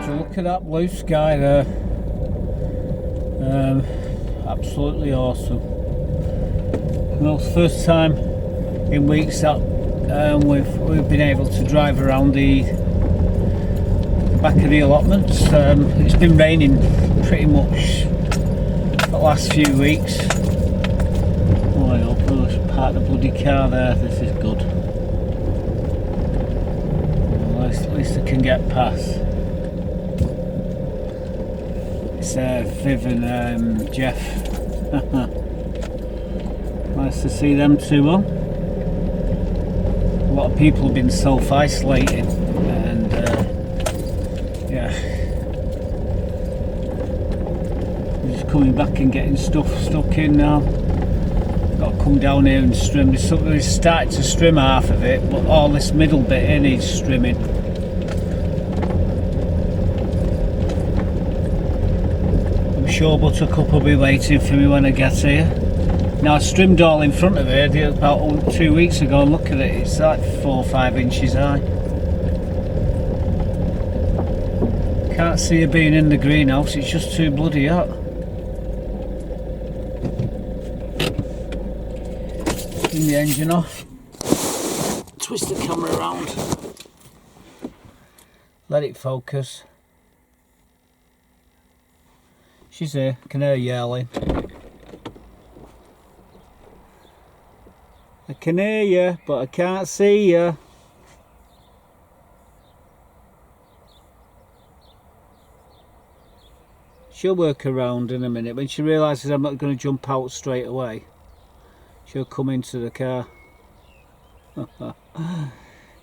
So look at that blue sky there. Absolutely awesome. Well, it's the first time in weeks that we've been able to drive around the back of the allotments. It's been raining pretty much the last few weeks. Oh, I hope we'll park the bloody car there. This is good. Well, at least I can get past. It's Viv and Jeff. Nice to see them too. Well, a lot of people have been self-isolating, and yeah, we're just coming back and getting stuff stuck in now. Got to come down here and strim. It's started to strim half of it, but all this middle bit here needs strimming. I'm sure Buttercup will be waiting for me when I get here. Now I trimmed all in front of it about 2 weeks ago, and look at it, it's like 4 or 5 inches high. Can't see her being in the greenhouse, it's just too bloody hot. Turn the engine off, twist the camera around, let it focus. She's here, I can hear her yelling. I can hear you, but I can't see you. She'll work around in a minute. When she realises I'm not going to jump out straight away, she'll come into the car.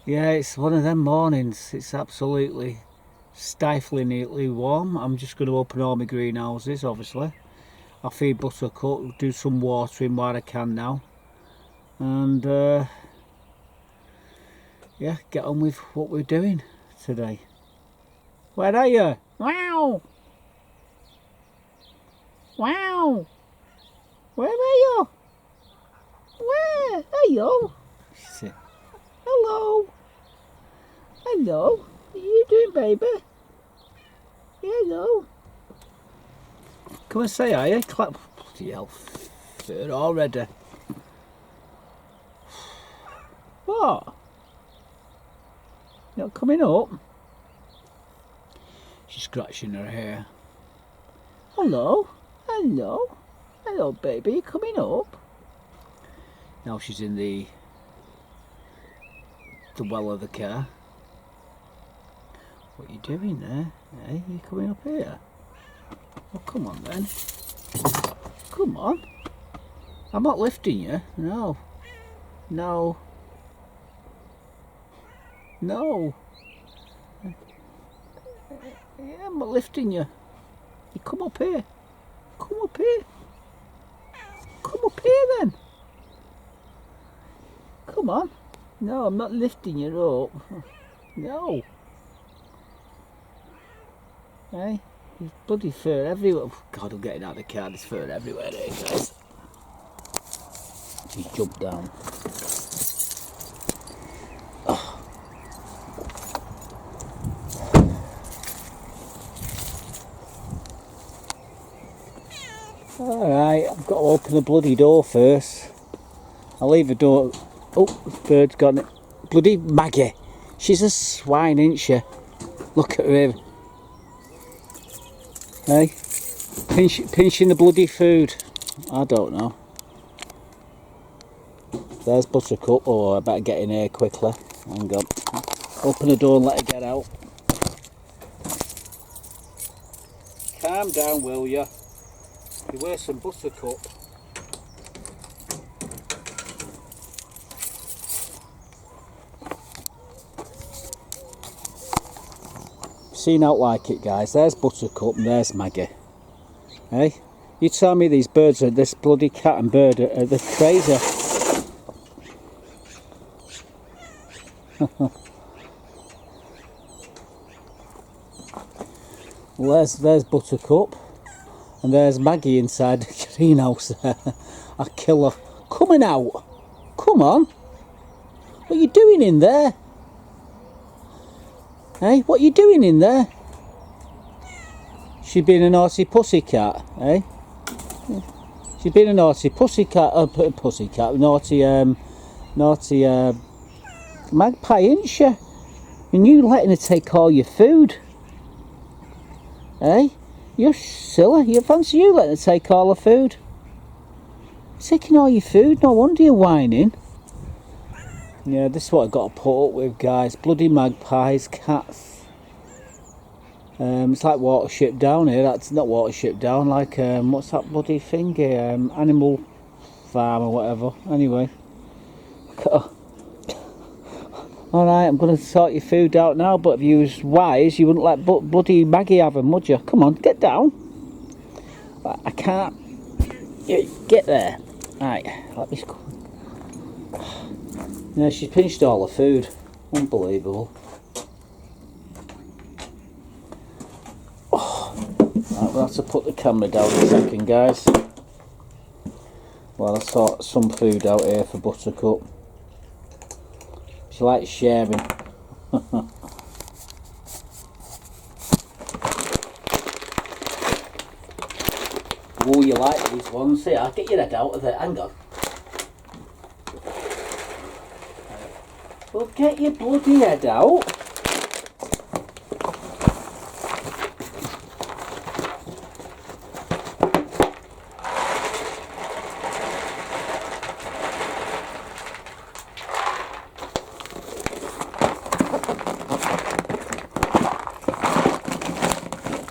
Yeah, it's one of them mornings. It's absolutely stiflingly warm. I'm just going to open all my greenhouses, obviously. I'll feed Buttercup, do some watering while I can now. And yeah, get on with what we're doing today. Where are you? Wow! Wow! Where are you? Where are you? Hello! Hello! What are you doing, baby? Hello! Come and say hi, clap. Bloody hell, third already. What? You're not coming up? She's scratching her hair. Hello? Hello? Hello, baby, you coming up? Now she's in the well of the car. What are you doing there? Hey, you coming up here? Oh, come on then. Come on. I'm not lifting you. No. No. No. Yeah, I'm not lifting you. You come up here. Come up here. Come up here then. Come on. No, I'm not lifting you up. No. Hey, there's bloody fur everywhere. Oh, God, I'm getting out of the car. There's fur everywhere there, guys. He's jumped down. Alright, I've got to open the bloody door first. I'll leave the door. Oh, the bird's got it. Bloody Maggie. She's a swine, isn't she? Look at her. Hey? Pinching the bloody food. I don't know. There's Buttercup. Oh, I better get in here quickly. Hang on. Open the door and let her get out. Calm down, will you? You wear some Buttercup. Seen out like it, guys. There's Buttercup and there's Maggie. Hey, you tell me these birds are, this bloody cat and bird are they're crazy. Well, there's Buttercup. And there's Maggie inside the greenhouse there. I kill her. Coming out. Come on. What are you doing in there? Hey, what are you doing in there? She's been a naughty pussycat, eh? She's been a naughty pussycat, naughty magpie, ain't she? And you letting her take all your food, eh? You're silly. You fancy you letting her take all her food? Taking all your food, no wonder you're whining. Yeah, this is what I've got to put up with, guys. Bloody magpies, cats. It's like Watership Down here. That's not Watership Down, like what's that bloody thing here? Animal Farm or whatever. Anyway. Alright, I'm going to sort your food out now, but if you was wise, you wouldn't let bloody Maggie have them, would you? Come on, get down. I can't. Get there. Right, let me go. Yeah, she's pinched all the food. Unbelievable. Right, we'll have to put the camera down in a second, guys. Well, I sort some food out here for Buttercup. She likes sharing. Oh, you like these ones? See, I'll get your head out of there. Hang on. Well, get your bloody head out.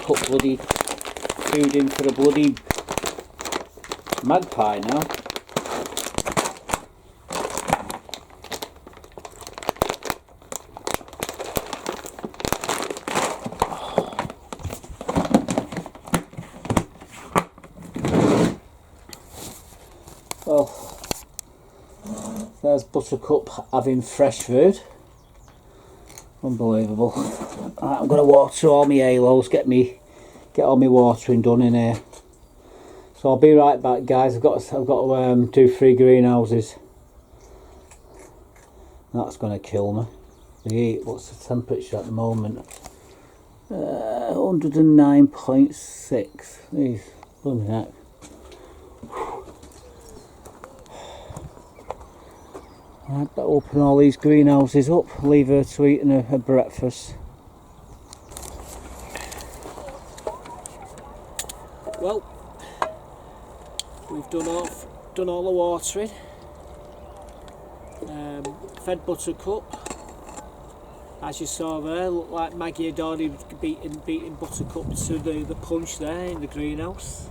Put bloody food in for a bloody magpie now. Well, there's Buttercup having fresh food. Unbelievable. Right, I'm going to water all my halos, get all my watering done in here. So I'll be right back, guys. I've got to do 3 greenhouses. That's going to kill me. The heat. What's the temperature at the moment? 109.6. Jeez, bloody heck. I better open all these greenhouses up, leave her to eating her breakfast. Well, we've done all the watering, fed Buttercup. As you saw there, looked like Maggie had already beating Buttercup to the punch there in the greenhouse.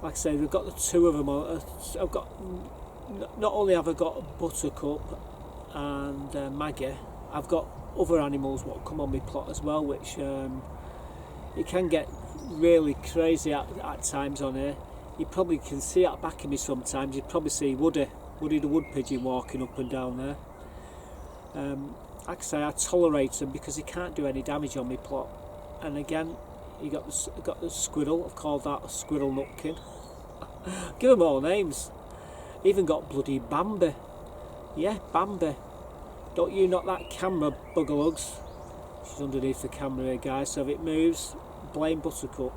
Like I say, we've got the 2 of them on. I've got, not only have I got Buttercup and Maggie, I've got other animals what come on my plot as well, which it can get really crazy at times on here. You probably can see at the back of me sometimes. You'd probably see Woody the wood pigeon walking up and down there. Like I say, I tolerate them because he can't do any damage on my plot. And again, you got the squirrel. I've called that a squirrel nutkin. Give them all names. Even got bloody Bambi. Yeah, Bambi. Don't you knock that camera, buggerlugs. She's underneath the camera here, guys, so if it moves, blame Buttercup.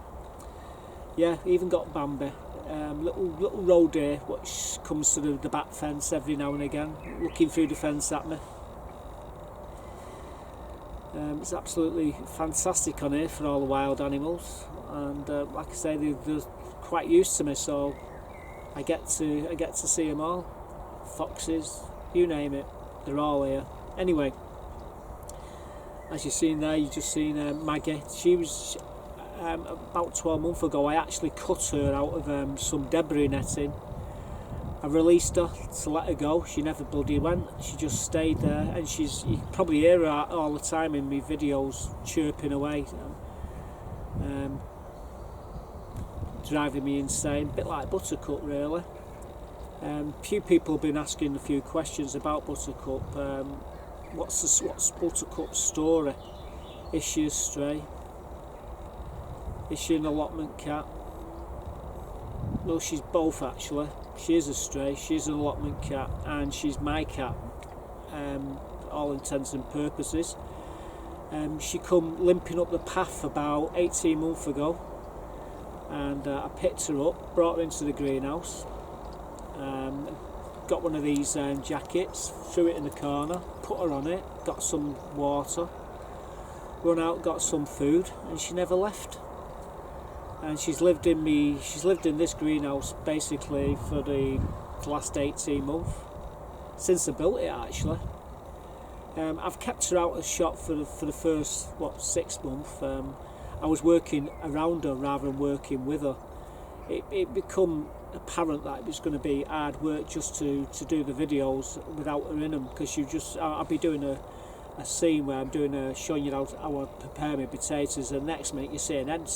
Yeah, even got Bambi. Little roe deer which comes to the back fence every now and again, looking through the fence at me. It's absolutely fantastic on here for all the wild animals, and like I say, they're quite used to me, so I get to see them all. Foxes, you name it, they're all here. Anyway, as you've seen there, you've just seen Maggie. She was about 12 months ago. I actually cut her out of some debris netting. I released her to let her go. She never bloody went. She just stayed there, and you can probably hear her all the time in my videos chirping away, driving me insane. A bit like Buttercup, really. Few people have been asking a few questions about Buttercup. What's Buttercup's story? Is she a stray? Is she an allotment cat? No, she's both actually. She is a stray, she's an allotment cat, and she's my cat, all intents and purposes. She come limping up the path about 18 months ago, and I picked her up, brought her into the greenhouse, got one of these jackets, threw it in the corner, put her on it, got some water, run out, got some food, and she never left. And she's lived in this greenhouse basically for the last 18 months, since I built it actually. I've kept her out of shop for the first 6 months. I was working around her rather than working with her. It become apparent that it was going to be hard work just to do the videos without her in them, because I'll be doing a scene where I'm showing you how I prepare my potatoes, and next minute you see an head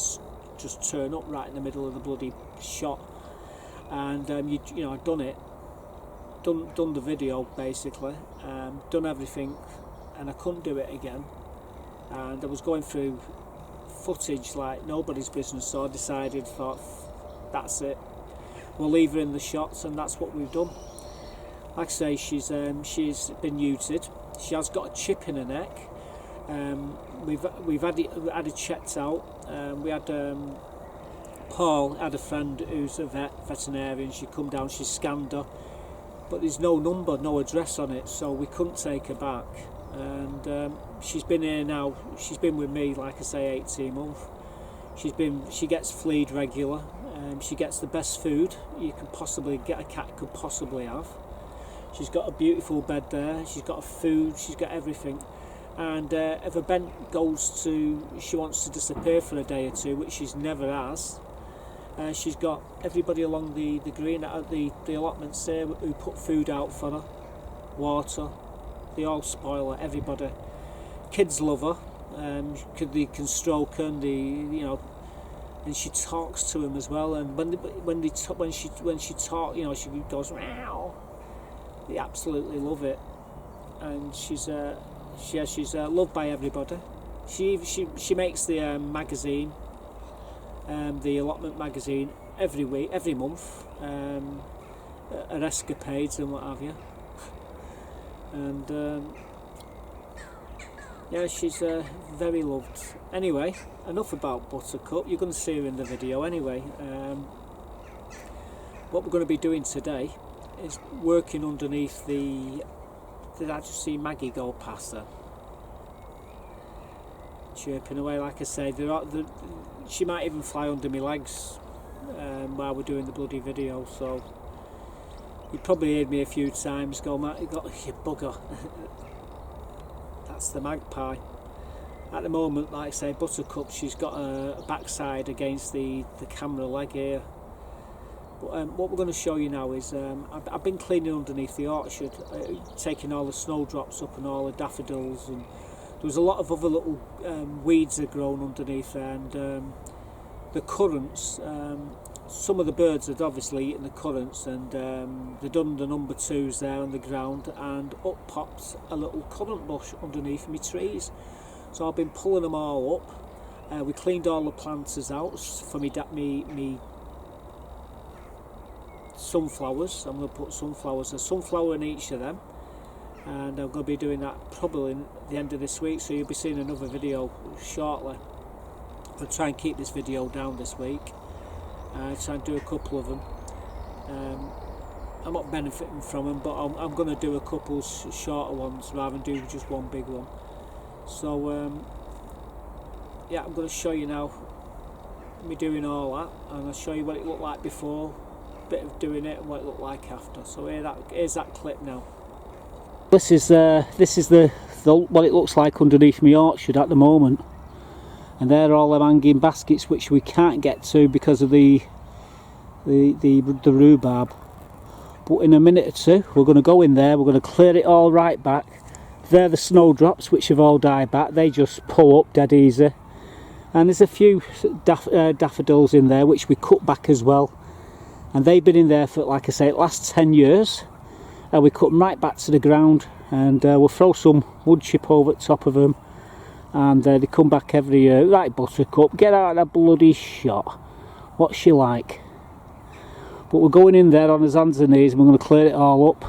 just turn up right in the middle of the bloody shot. And I've done it. Done the video basically, done everything, and I couldn't do it again. And I was going through footage like nobody's business, so I thought that's it, we'll leave her in the shots, and that's what we've done. Like I say, she's been neutered. She has got a chip in her neck. We've had it checked out. We had Paul had a friend who's a veterinarian. She come down, she scanned her, but there's no number, no address on it, so we couldn't take her back. And she's been here now. She's been with me, like I say, 18 months. She gets fleed regular. She gets the best food a cat could possibly have. She's got a beautiful bed there. She's got food. She's got everything. And if a Bent she wants to disappear for a day or two, which she's never has. She's got everybody along the green at the allotments there who put food out for her, water. They all spoil her. Everybody. Kids love her. They can stroke her, and and she talks to them as well. And when she talks, she goes meow. They absolutely love it, and she's loved by everybody. She makes the magazine. The allotment magazine every week, every month, her escapades and what have you. And she's very loved. Anyway, enough about Buttercup. You're going to see her in the video anyway. What we're going to be doing today is working underneath the. Did I just see Maggie go past there? Chirping away, like I say. She might even fly under my legs while we're doing the bloody video, so you probably heard me a few times go, Matt, you bugger. That's the magpie. At the moment, like I say, Buttercup, she's got a backside against the camera leg here. But what we're going to show you now is I've been cleaning underneath the orchard, taking all the snowdrops up and all the daffodils, and there was a lot of other little weeds that grown underneath there, and the currants, some of the birds had obviously eaten the currants, and they'd done the number 2s there on the ground, and up popped a little currant bush underneath my trees. So I've been pulling them all up. We cleaned all the planters out for me sunflowers. I'm going to put a sunflower in each of them, and I'm going to be doing that probably at the end of this week, so you'll be seeing another video shortly. I'll try and keep this video down this week, try and do a couple of them. I'm not benefiting from them, but I'm going to do a couple shorter ones rather than do just one big one. So I'm going to show you now me doing all that, and I'll show you what it looked like before, a bit of doing it, and what it looked like after. So here's that clip now. This is the what it looks like underneath my orchard at the moment, and there are all them hanging baskets which we can't get to because of the rhubarb. But in a minute or two we're going to go in there, we're going to clear it all right back. They're the snowdrops which have all died back, they just pull up dead easy. And there's a few daffodils in there which we cut back as well, and they've been in there for, like I say, the last 10 years. We cut them right back to the ground, and we'll throw some wood chip over the top of them, and they come back every year. Right, Buttercup, get out of that bloody shot. What's she like? But we're going in there on his hands and knees, and we're going to clear it all up,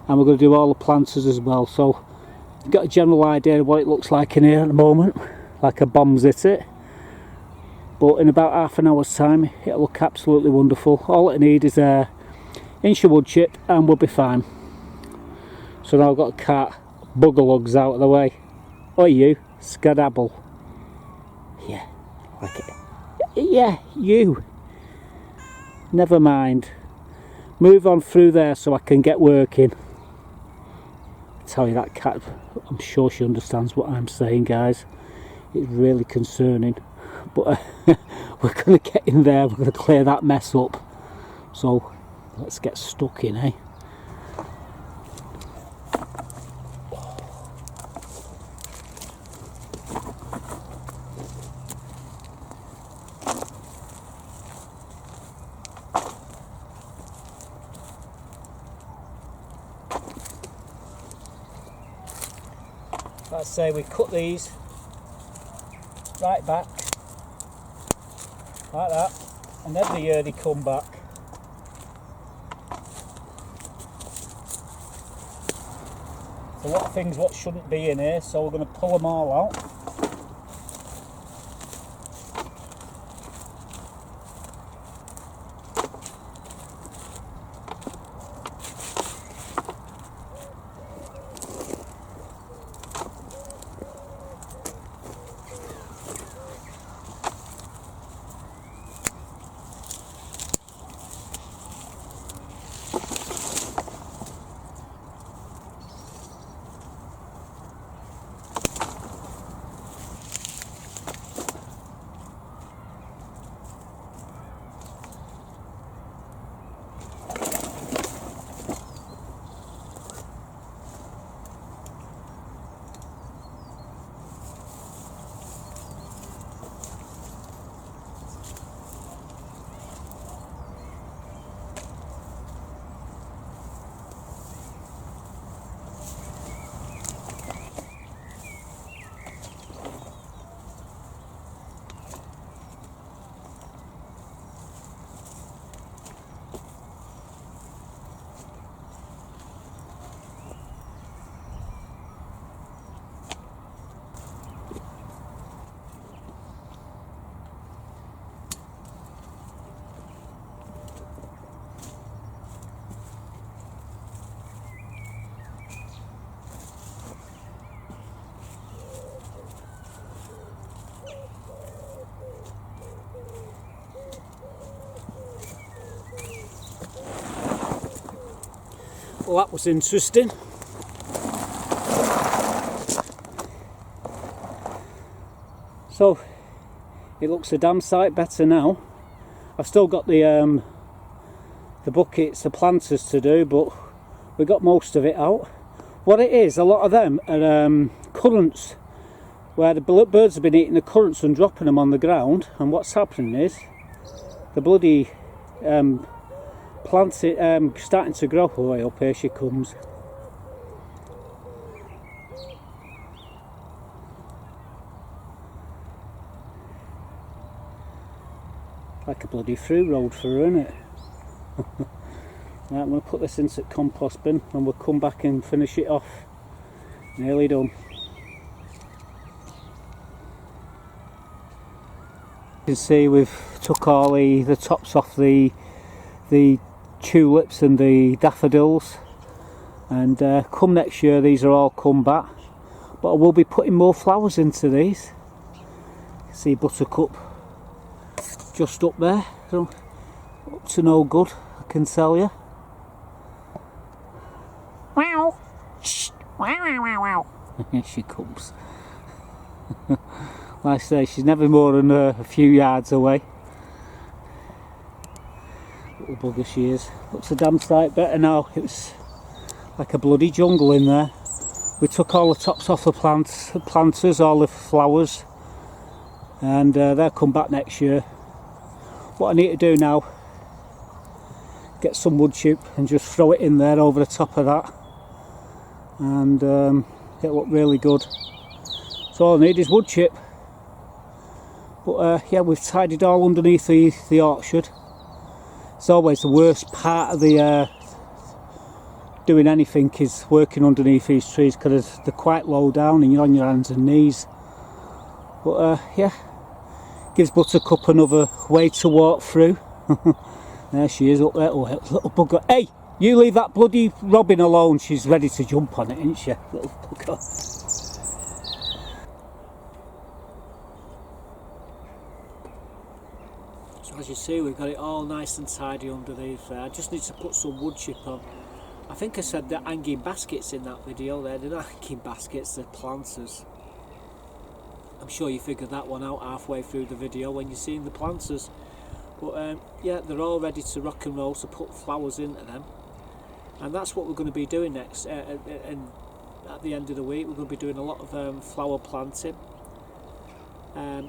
and we're going to do all the planters as well. So You've got a general idea of what it looks like in here at the moment, like a bomb's hit it. But in about half an hour's time it'll look absolutely wonderful. All it needs is a inch of wood chip and we'll be fine. So now I've got to cart bugger lugs out of the way. Oi you, skadabble. Yeah, like it. Yeah, you. Never mind. Move on through there so I can get working. I tell you, that cat, I'm sure she understands what I'm saying, guys. It's really concerning. But we're going to get in there, we're going to clear that mess up. So let's get stuck in, eh? Let's say we cut these right back like that, and every year they come back. There's a lot of things what shouldn't be in here, so we're going to pull them all out. Well, that was interesting. So it looks a damn sight better now. I've still got the buckets, the planters to do, but we got most of it out. What it is, a lot of them are currants, where the birds have been eating the currants and dropping them on the ground, and what's happening is the bloody plants starting to grow. Oh, way up here she comes. Like a bloody through road for her, isn't it? Right, I'm going to put this into the compost bin and we'll come back and finish it off. Nearly done. You can see we've took all the tops off the tulips and the daffodils, and come next year these are all come back, but I will be putting more flowers into these. You can see Buttercup just up there, so up to no good, I can tell you. Wow! Shh! Wow! Wow! Wow! Wow! Here she comes. Like I say, she's never more than a few yards away. Little bugger she is. Looks a damn sight better now. It was like a bloody jungle in there. We took all the tops off the planters, all the flowers, and they'll come back next year. What I need to do now, get some wood chip and just throw it in there over the top of that, and it'll look really good. So all I need is wood chip. But yeah, we've tidied all underneath the orchard. It's always the worst part of the doing anything is working underneath these trees, because they're quite low down and you're on your hands and knees. But yeah, gives Buttercup another way to walk through. There she is up there. Oh, little bugger. Hey, you leave that bloody robin alone. She's ready to jump on it, isn't she? Little bugger. So as you see, we've got it all nice and tidy underneath there. I just need to put some wood chip on. I think I said the hanging baskets in that video there. They're not hanging baskets, they're planters. I'm sure you figured that one out halfway through the video when you're seeing the planters. But yeah, they're all ready to rock and roll, to put flowers into them. And that's what we're going to be doing next. And at the end of the week, we're going to be doing a lot of flower planting.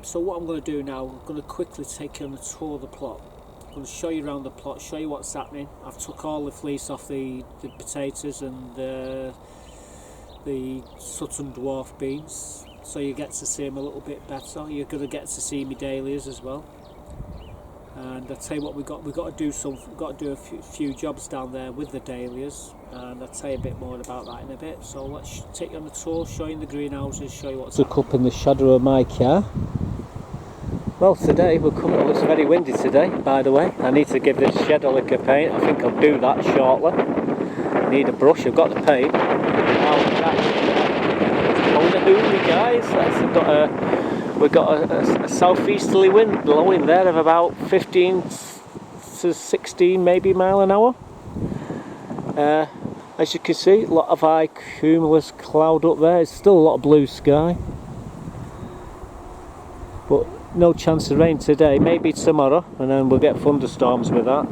So what I'm going to do now, I'm going to quickly take you on a tour of the plot. I'm going to show you around the plot, show you what's happening. I've took all the fleece off the potatoes and the Sutton dwarf beans, so you get to see them a little bit better. You're going to get to see me dahlias as well. And I'll tell you what, we've got to do a few jobs down there with the dahlias, and I'll tell you a bit more about that in a bit. So let's take you on the tour, show you the greenhouses, show you what's up in the shadow of my car. Well, today we're coming. Well, it's very windy today, by the way. I need to give this shed a lick of paint. I think I'll do that shortly. I need a brush. I've got the paint. Now, on the hoolie, guys. We've got a southeasterly wind blowing there of about 15 to 16 maybe mile an hour. As you can see, a lot of high cumulus cloud up there. It's still a lot of blue sky, but no chance of rain today. Maybe tomorrow, and then we'll get thunderstorms with that.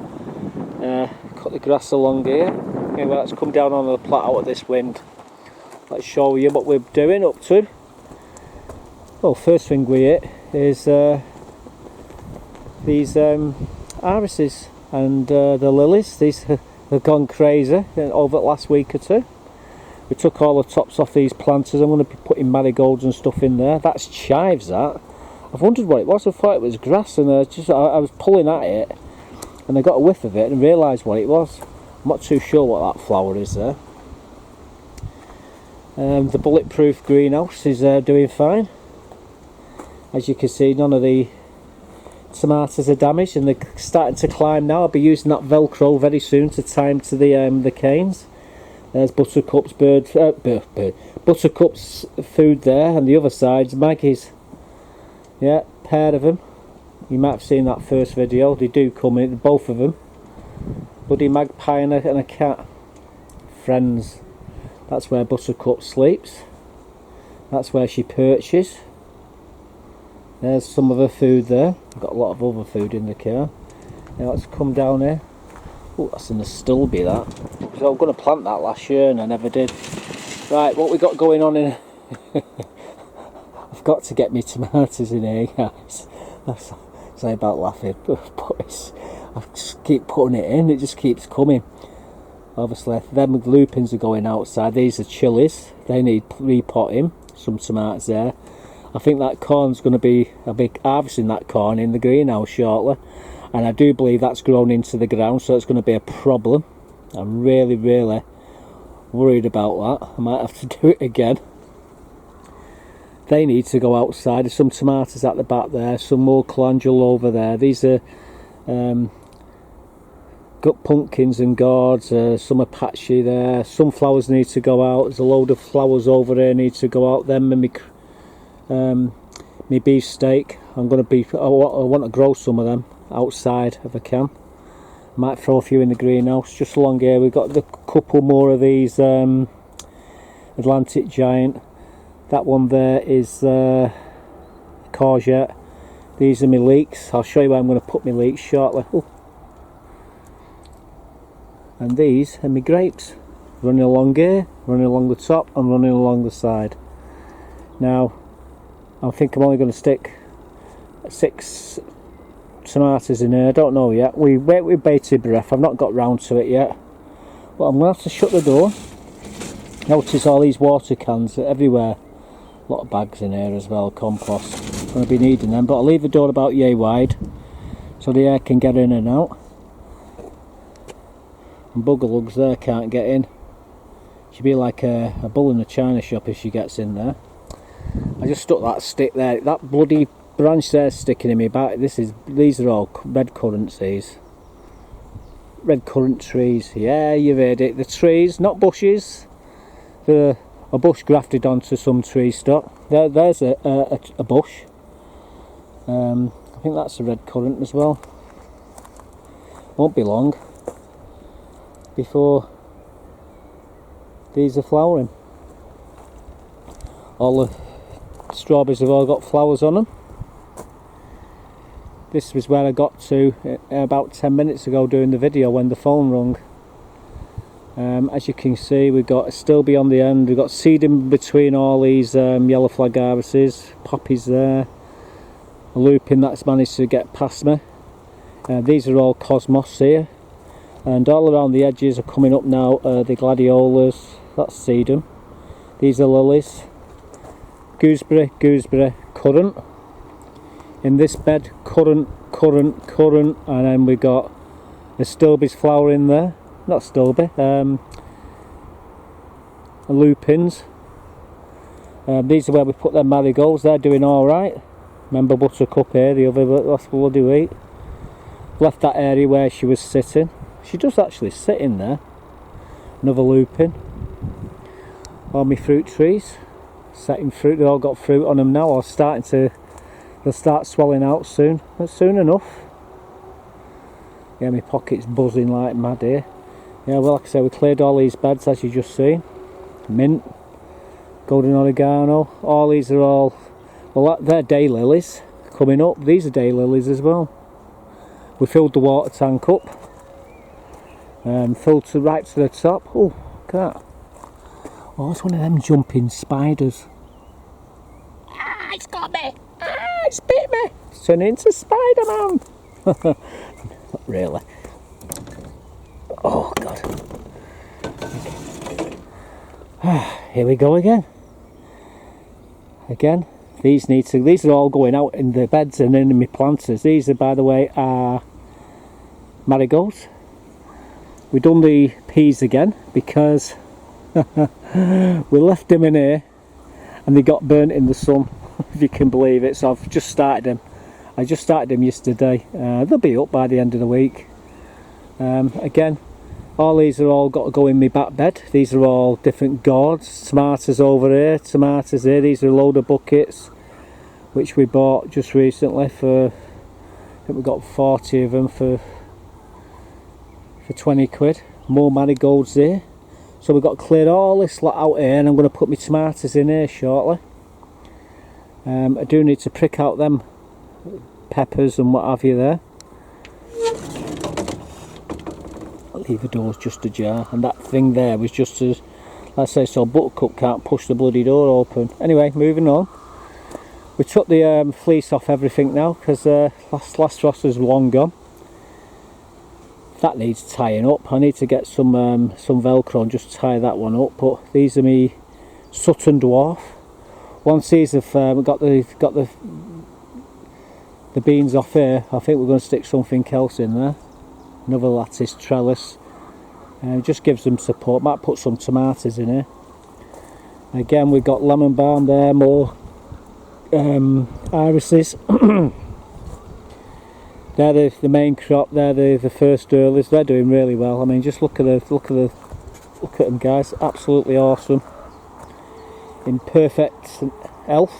Cut the grass along here. Anyway, let's come down on the plot out of this wind. Let's show you what we're doing up to. Well, first thing we hit is these irises and the lilies. These have gone crazy over the last week or two. We took all the tops off these planters. I'm going to be putting marigolds and stuff in there. That's chives, that. I've wondered what it was. I thought it was grass, and I was pulling at it, and I got a whiff of it and realised what it was. I'm not too sure what that flower is there. The bulletproof greenhouse is doing fine. As you can see, none of the tomatoes are damaged, and they're starting to climb now. I'll be using that Velcro very soon to tie them to the canes. There's Buttercup's Buttercup's food there, and the other side's Maggie's. Yeah, pair of them. You might have seen that first video. They do come in, both of them. Bloody magpie and a cat. Friends. That's where Buttercup sleeps. That's where she perches. There's some of her food there. I've got a lot of other food in the car. Now let's come down here. Oh, that's in the stubby, that. So I'm going to plant that last year and I never did. Right, what we got going on in... I've got to get me tomatoes in here, guys. Sorry about laughing, but I just keep putting it in. It just keeps coming. Obviously, them lupins are going outside. These are chilies. They need repotting. Some tomatoes there. I think that corn's going to be, I'll be harvesting that corn in the greenhouse shortly, and I do believe that's grown into the ground, so it's going to be a problem. I'm really worried about that. I might have to do it again. They need to go outside. There's some tomatoes at the back there, some more calendula over there. These are got pumpkins and gourds, some are patchy there. Some flowers need to go out. There's a load of flowers over there need to go out. Then my beefsteak, I want to grow some of them outside if I can. Might throw a few in the greenhouse. Just along here we've got a couple more of these Atlantic Giant. That one there is courgette. These are my leeks. I'll show you where I'm going to put my leeks shortly. Ooh. And these are my grapes, running along here, running along the top and running along the side. Now I think I'm only going to stick 6 tomatoes in here. I don't know yet. We wait with bated breath. I've not got round to it yet. But I'm going to have to shut the door. Notice all these water cans everywhere. A lot of bags in here as well, compost. I'm going to be needing them. But I'll leave the door about yay wide so the air can get in and out. And bugger lugs there can't get in. She'd be like a bull in a china shop if she gets in there. I just stuck that stick there. That bloody branch there sticking in me back. These are all red currants. These red currant trees. Yeah, you've heard it. The trees, not bushes. They're a bush grafted onto some tree stock. There's a bush. I think that's a red currant as well. Won't be long before these are flowering. All the strawberries have all got flowers on them. This was where I got to about 10 minutes ago doing the video when the phone rung. As you can see, we've got a stilby on the end, we've got seed in between all these yellow flag irises, poppies there, a lupin that's managed to get past me. These are all cosmos here, and all around the edges are coming up now the gladiolas, that's sedum. These are lilies, gooseberry, currant. In this bed, currant, and then we got the stilby's flower in there. Not stilby, lupins. These are where we put their marigolds. They're doing alright. Remember Buttercup here, the other last bloody week. Left that area where she was sitting. She does actually sit in there. Another lupin. All my fruit trees. Setting fruit, they've all got fruit on them now, or they'll start swelling out soon. But soon enough. Yeah, my pocket's buzzing like mad here. Yeah, well, like I say, we cleared all these beds as you just seen. Mint, golden oregano, all these are all, well, they're daylilies coming up. These are daylilies as well. We filled the water tank up, filled right to the top. Oh, look at that. Oh, it's one of them jumping spiders. Ah, it's got me. Ah, it's bit me. It's turning into Spider-Man. Not really. Oh God. Here we go again. These are all going out in the beds and in my planters. These are, by the way, are marigolds. We've done the peas again because we left them in here and they got burnt in the sun, if you can believe it. So I've just started them. I just started them yesterday. They'll be up by the end of the week. Again, all these are all got to go in my back bed. These are all different gourds. Tomatoes over here, tomatoes here. These are a load of buckets which we bought just recently for, I think we got 40 of them for 20 quid. More marigolds here. So we've got to clear all this lot out here, and I'm going to put my tomatoes in here shortly. I do need to prick out them peppers and what have you there. Leave the doors just ajar, and that thing there was just as, let's say, so Buttercup can't push the bloody door open. Anyway, moving on. We took the fleece off everything now because last frost is long gone. That needs tying up. I need to get some Velcro and just tie that one up. But these are me Sutton dwarf. Once these have got the beans off here, I think we're going to stick something else in there. Another lattice trellis. It just gives them support. Might put some tomatoes in here. Again, we've got lemon balm there, more irises. They're the main crop. They're the first earlies. They're doing really well. I mean, just look at them, guys. Absolutely awesome. In perfect health.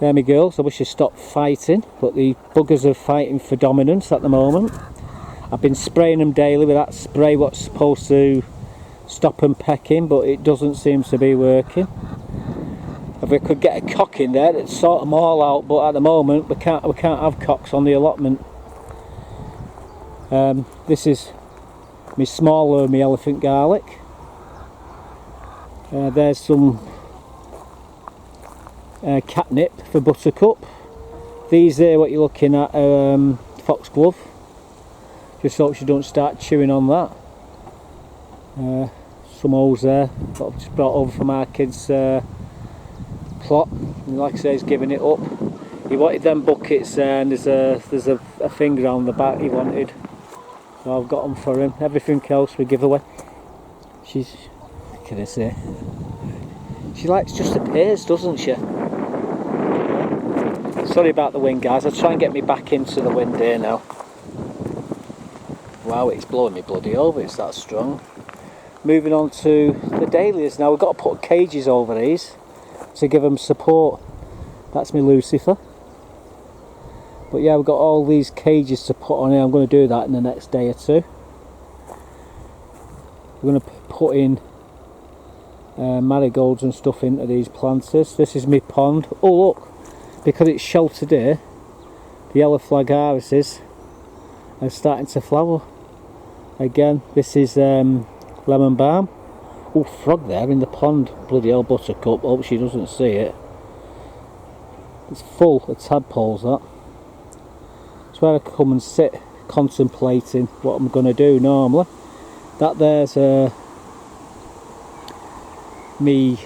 There me girls. I wish they stopped fighting, but the buggers are fighting for dominance at the moment. I've been spraying them daily with that spray what's supposed to stop them pecking, but it doesn't seem to be working. If we could get a cock in there, it'd sort them all out, but at the moment we can't have cocks on the allotment. This is my smaller, my elephant garlic. There's some catnip for Buttercup. These here, what you're looking at, foxglove. Just hope she don't start chewing on that. Some holes there that I've just brought over from our kids' plot. And like I say, he's giving it up. He wanted them buckets and there's a finger on the back he wanted. So I've got them for him. Everything else we give away. She's can you see? She likes just appears, doesn't she? Sorry about the wind, guys. I'll try and get me back into the wind here now. Wow, it's blowing me bloody over, it's that strong. Moving on to the dahlias now. We've got to put cages over these to give them support. That's me Lucifer. But yeah, we've got all these cages to put on here. I'm going to do that in the next day or two. We're going to put in marigolds and stuff into these planters. This is my pond. Oh look, because it's sheltered here, the yellow flag irises are starting to flower. Again, this is lemon balm. Oh, frog there in the pond. Bloody hell, Buttercup. Hope she doesn't see it. It's full of tadpoles, that. It's where I come and sit contemplating what I'm going to do normally. That there's me.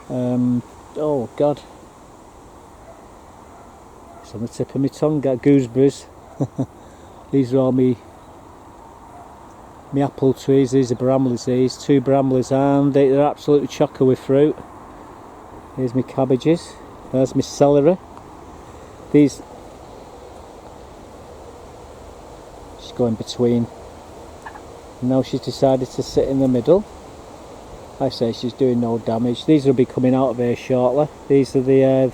Oh God. It's on the tip of my tongue. Got gooseberries. These are all me apple trees. These are brambles, these 2 brambles, and they're absolutely chocker with fruit. Here's my cabbages. There's my celery. These she's going between. Now she's decided to sit in the middle. I say she's doing no damage. These will be coming out of here shortly. These are the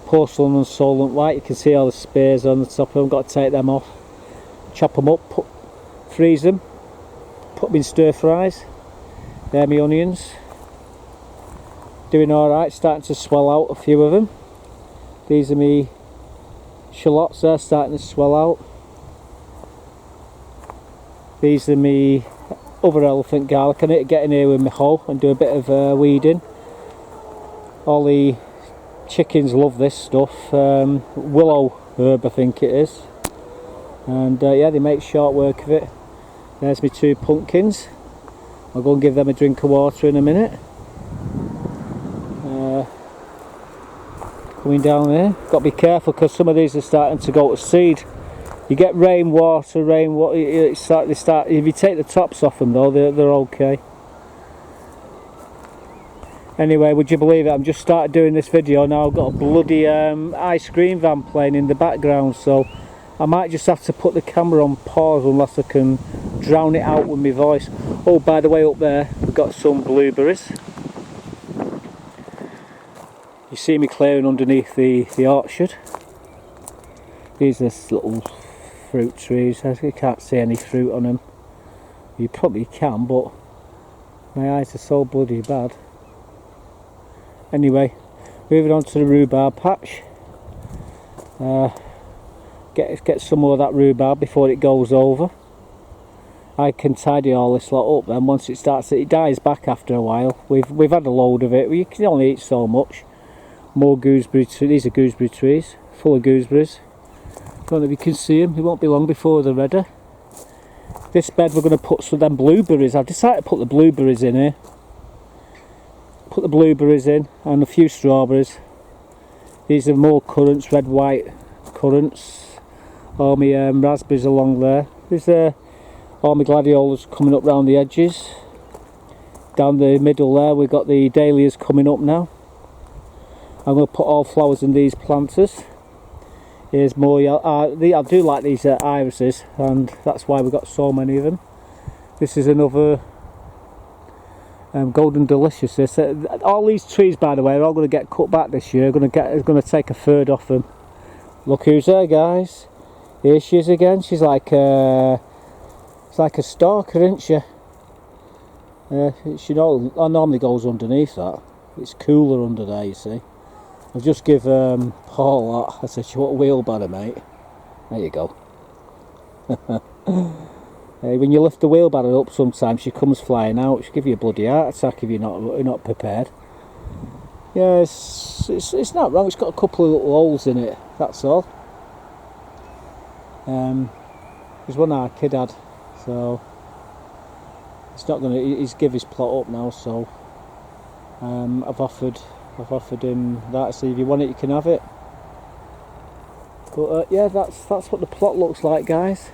porcelain and solent white. You can see all the spears on the top of them. Got to take them off. Chop them up, freeze them, put them in stir fries. There are my onions. Doing alright, starting to swell out, a few of them. These are my shallots there, starting to swell out. These are my other elephant garlic. I need to get in here with my hoe and do a bit of weeding. All the chickens love this stuff. Willow herb, I think it is. And yeah, they make short work of it. There's my 2 pumpkins. I'll go and give them a drink of water in a minute. Coming down there, got to be careful because some of these are starting to go to seed. You get rainwater, they start. If you take the tops off them though, they're okay. Anyway, would you believe it? I'm just started doing this video now. I've got a bloody ice cream van playing in the background, so I might just have to put the camera on pause unless I can drown it out with my voice. Oh, by the way, up there we've got some blueberries. You see me clearing underneath the orchard. These are little fruit trees. You can't see any fruit on them. You probably can, but my eyes are so bloody bad. Anyway, moving on to the rhubarb patch. Get some more of that rhubarb before it goes over. I can tidy all this lot up, then once it starts, it dies back after a while. We've had a load of it. You can only eat so much. More gooseberry trees. These are gooseberry trees, full of gooseberries. Don't know if you can see them. It won't be long before they're ready. This bed we're going to put some of them blueberries. I've decided to put the blueberries in here. Put the blueberries in and a few strawberries. These are more currants, red, white currants. All my raspberries along there. There's all my gladiolas coming up round the edges. Down the middle there we've got the dahlias coming up now. I'm going to put all flowers in these planters. Here's more. I do like these irises, and that's why we've got so many of them. This is another golden delicious. All these trees, by the way, are all going to get cut back this year. Going to take a third off them. Look who's there, guys. Here she is again. She's like a stalker, isn't she? She normally goes underneath that. It's cooler under there, you see. I'll just give Paul that. I said, "You want a wheelbarrow, mate?" There you go. When you lift the wheelbarrow up, sometimes she comes flying out. She'll give you a bloody heart attack if you're not prepared. Yeah, it's not wrong. It's got a couple of little holes in it. That's all. There's one our kid had, so it's not gonna. He's give his plot up now. So I've offered him that. So if you want it, you can have it. But yeah, that's what the plot looks like, guys.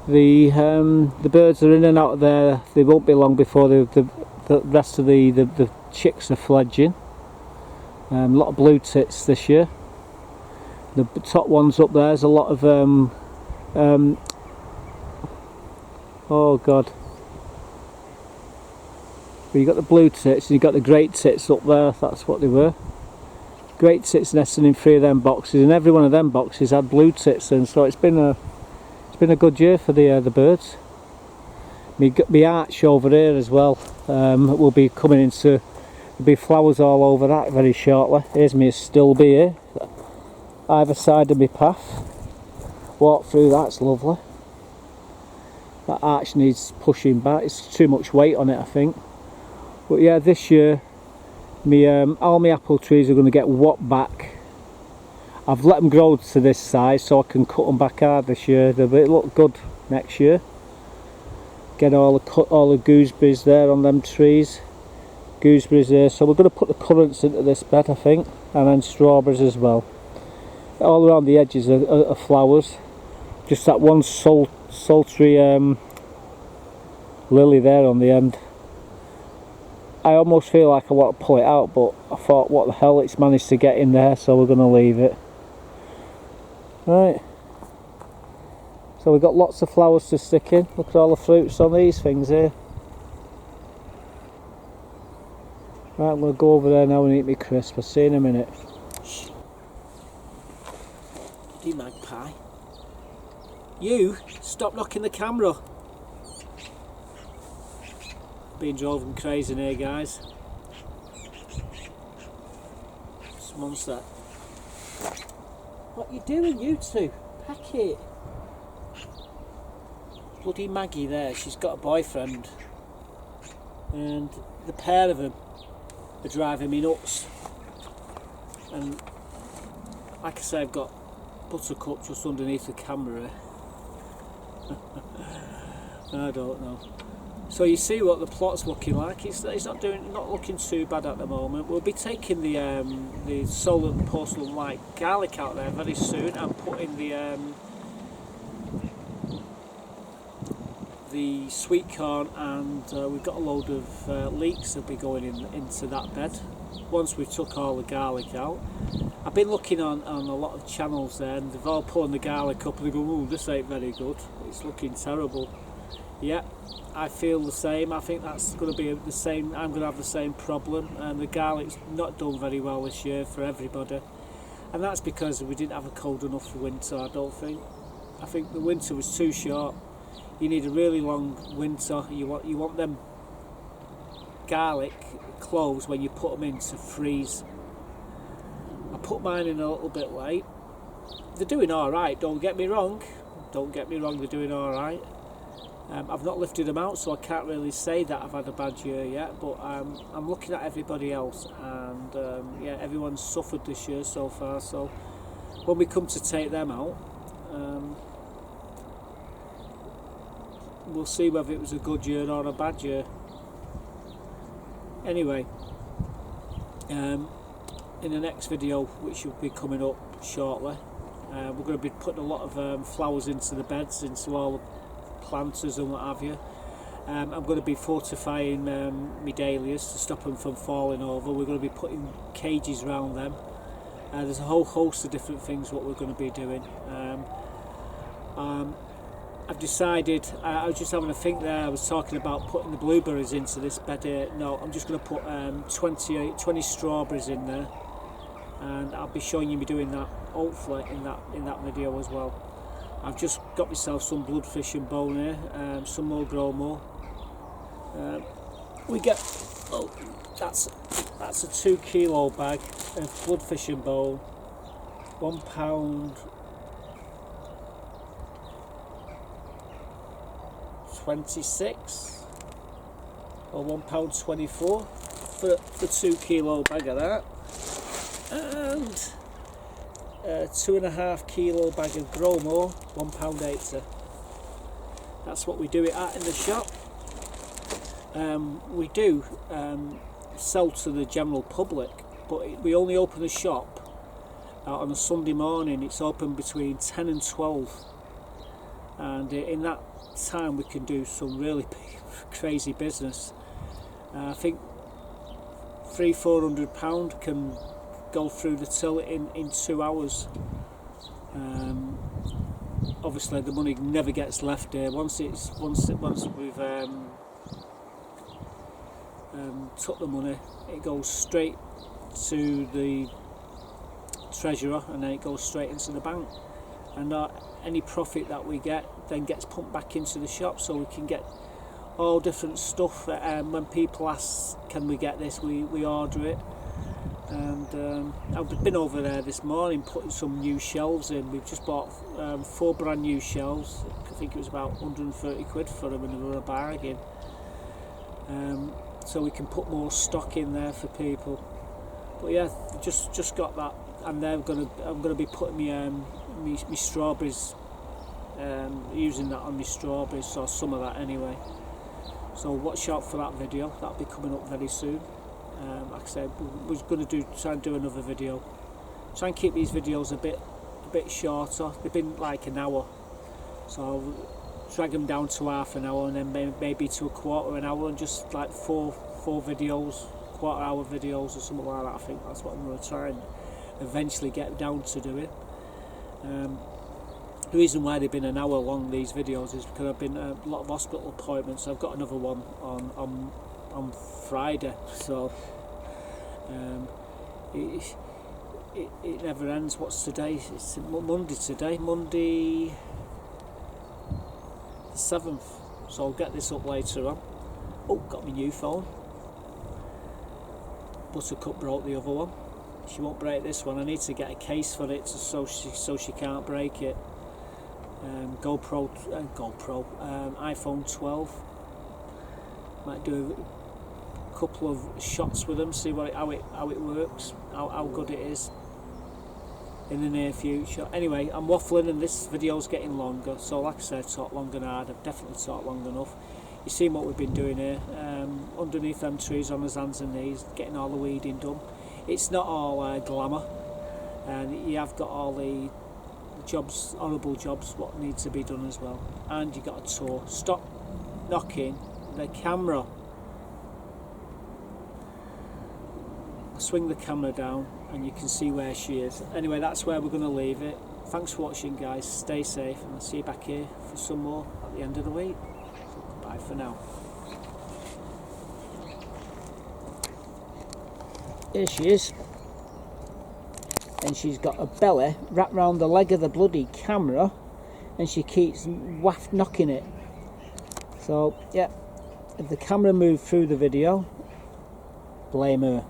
The birds are in and out of there. They won't be long before the rest of the chicks are fledging. A lot of blue tits this year. The top ones up there's a lot of oh god. But you got the blue tits and you got the great tits up there. That's what they were. Great tits nesting in 3 of them boxes, and every one of them boxes had blue tits in. So it's been a good year for the birds. Me arch over here as well will be coming into. There'll be flowers all over that very shortly. Here's me still be here, either side of my path. Walk through, that's lovely. That arch needs pushing back. It's too much weight on it, I think. But yeah, this year, all my apple trees are going to get whopped back. I've let them grow to this size so I can cut them back hard this year. They'll look good next year. Get all the gooseberries there on them trees. Gooseberries there. So we're going to put the currants into this bed, I think, and then strawberries as well. All around the edges are flowers. Just that one sultry lily there on the end. I almost feel like I want to pull it out, but I thought, what the hell, it's managed to get in there, so we're going to leave it. Right. So we've got lots of flowers to stick in. Look at all the fruits on these things here. Right, I'm going to go over there now and eat my crisp. I'll see you in a minute. Shh. Bloody magpie. You, stop knocking the camera. Being driven crazy in here, guys. Someone's that. What are you doing, you two? Pack it. Bloody Maggie there, she's got a boyfriend. And the pair of them are driving me nuts. And like I say, I've got Buttercup just underneath the camera. I don't know. So you see what the plot's looking like. It's not looking too bad at the moment. We'll be taking the Solent Porcelain White garlic out there very soon and putting the sweet corn, and we've got a load of leeks that'll be going into that bed once we took all the garlic out. I've been looking on a lot of channels there, and they've all pulling the garlic up and they go, "Ooh, this ain't very good. It's looking terrible." Yeah, I feel the same. I think that's going to be the same. I'm going to have the same problem, and the garlic's not done very well this year for everybody, and that's because we didn't have a cold enough winter. I don't think. I think the winter was too short. You need a really long winter. You want them garlic cloves when you put them in to freeze. I put mine in a little bit late. They're doing all right. Don't get me wrong. They're doing all right. I've not lifted them out, so I can't really say that I've had a bad year yet, but I'm looking at everybody else, and yeah, everyone's suffered this year so far, so when we come to take them out, we'll see whether it was a good year or a bad year. Anyway, in the next video, which will be coming up shortly, we're going to be putting a lot of flowers into the beds, into all the planters and what have you. I'm going to be fortifying my dahlias to stop them from falling over. We're going to be putting cages around them. There's a whole host of different things what we're going to be doing. I've decided, I was just having a think there, I was talking about putting the blueberries into this bed here. No, I'm just going to put 20 strawberries in there, and I'll be showing you me doing that hopefully in that video as well. I've just got myself some bloodfish and bone here, some more grow more. We get, oh, that's a 2 kilo bag of bloodfish and bone, £1.26 or £1.24 for 2 kilo bag of that, and a 2.5 kilo bag of Gromo, £1.80. That's what we do it at in the shop. We do sell to the general public, but we only open the shop on a Sunday morning. It's open between 10 and 12. and in that time we can do some really crazy business. I think £300–400 can go through the till in 2 hours. Obviously the money never gets left here. Once we've took the money, it goes straight to the treasurer, and then it goes straight into the bank, and any profit that we get then gets pumped back into the shop, so we can get all different stuff. When people ask, can we get this, we order it. And I've been over there this morning putting some new shelves in. We've just bought 4 brand new shelves. I think it was about 130 quid for them, and they were a bargain. So we can put more stock in there for people. But yeah, just got that, and I'm gonna be putting me strawberries, using that on my strawberries, or some of that anyway. So watch out for that video. That'll be coming up very soon. Like I said, we're going to try and do another video. Try and keep these videos a bit shorter. They've been like an hour, so I'll drag them down to half an hour, and then maybe to a quarter an hour, and just like four videos, quarter-hour videos or something like that. I think that's what I'm going to try and eventually get down to doing. The reason why they've been an hour long, these videos, is because I've been a lot of hospital appointments. I've got another one on Friday, so it never ends. What's today? It's Monday today, Monday the 7th, so I'll get this up later on. Oh, got my new phone. Buttercup broke the other one. She won't break this one. I need to get a case for it so she can't break it. iPhone 12. Might do a couple of shots with them, see how it works, how good it is in the near future. Anyway, I'm waffling and this video's getting longer, so like I said, talk long and hard. I've definitely talked long enough. You've seen what we've been doing here, underneath them trees on his hands and knees, getting all the weeding done. It's not all glamour, and you have got all the jobs, horrible jobs, what needs to be done as well. And you got a tour. Stop knocking the camera. I swing the camera down and you can see where she is. Anyway, that's where we're going to leave it. Thanks for watching, guys. Stay safe, and I'll see you back here for some more at the end of the week. So goodbye for now. Here she is, and she's got a belly wrapped round the leg of the bloody camera, and she keeps knocking it. So yeah, if the camera moved through the video, blame her.